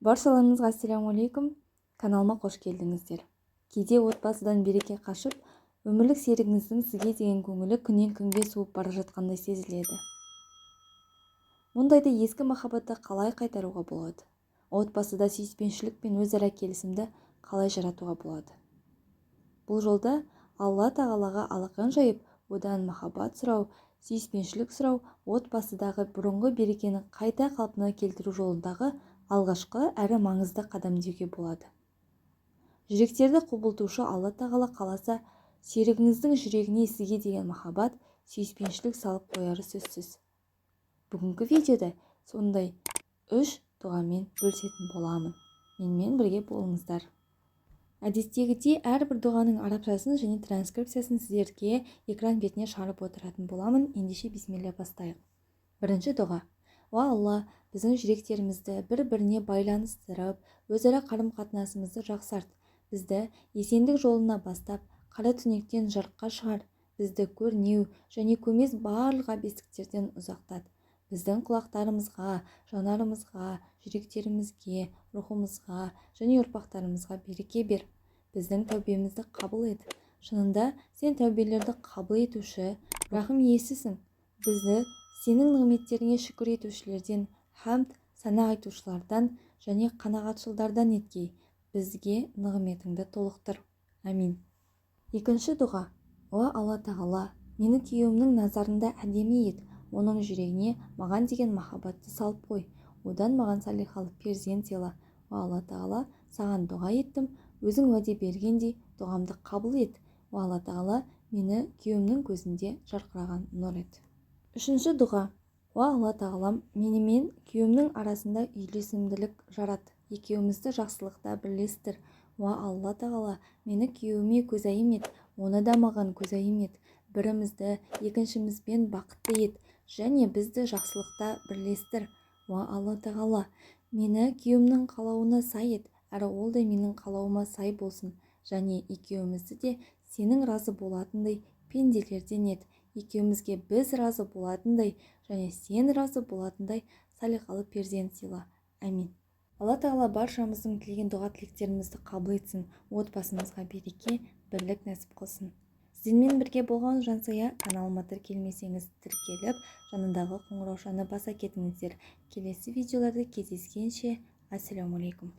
Баршаларыңызға ассалаумағалейкум, каналыма қош келдіңіздер. Кейде отбасыдан береке қашып, өмірлік серігіңіздің сізге деген көңілі күннен күнге суып бара жатқандай сезіледі. Мұндайда ескі махаббатты қалай қайтаруға болады? Отбасыда сүйіспеншілік пен өзара келісімді қалай жаратуға болады? Бұл жолда Алла тағалаға алақан жайып, одан махаббат сұрау, сүйіспеншілік сұрау отбасыдағы бұрынғы берекені қайта қалпына келтіру жолындағы алғашқы әрі маңызды қадам деуге болады. Жүректерді құбылтушы Алла тағала қаласа, серігіңіздің жүрегіне сізге деген махаббат, сүйіспеншілік салып қояры сөзсіз. Бүгінгі видеода сондай 3 дұғамен бөлісетін боламын. Менімен бірге болыңыздар. Әдеттегідей әрбір дұғаның арабшасын және транскрипциясын сіздерге экран бетіне шығарып отыратын боламын. Ендеше бисмилля бастайық. Бірінші дұға. О Алла, біздің жүректерімізді бір-біріне байланыстырып, өзара қарым-қатынасымызды жақсарт. Бізді есендік жолына бастап, қара түнектен жарыққа шығар. Бізді көрнеу және көмес барлық абестіктерден ұзақтат. Біздің құлақтарымызға, жанарымызға, жүректерімізге, рухымызға және ұрпақтарымызға береке бер. Біздің тәубемізді қабыл ет. Шынында сен тәубелерді қабыл етуші, рахым иесісің. Бізді сенің нығметтеріңе шүкір етушілерден, хамд, сана айтушылардан және қанағатшылдардан еткей. Бізге нығметіңді толықтыр. Амин. Екінші дұға. О Алла тағала, мені күйеуімнің назарында әдемі ет. Оның жүрегіне маған деген махаббатты салып қой. Одан маған салихалы перзент сыйла. О Алла тағала, саған дұға еттім. Өзің уәде бергендей дұғамды қабыл ет. О Алла тағала, мені күйеуімнің көзінде жарқыраған нұр ет. Үшінші дұға. О Алла тағалам, менімен күйеуімнің арасында үйлесімділік жарат. Екеумізді жақсылықта бірлестір. О Алла тағала, мені күйеуіме көзайым ет. Оны да маған көзайым ет. Бірімізді екіншімізбен бақытты ет. Және бізді жақсылықта бірлестір. О Алла тағала, мені күйеуімнің қалауына сай ет. Әрі ол да менің қалауыма сай болсын. Және екеумізді де сенің разы болатындай пенделерден ет. Екеумізге біз разы болатындай және сен разы болатындай салихалы перзент сыйла. Амин. Алла тағала баршамыздың тілеген дұға тілектерімізді қабыл етсін. Отбасымызға береке, бірлік нәсіп қылсын. Сіздермен бірге болған жансая каналыма тіркелмесеңіз тіркеліп, жанындағы қоңыраушаны баса кетіңіздер. Келесі видеоларда кездескенше, ассалаумағалейкум.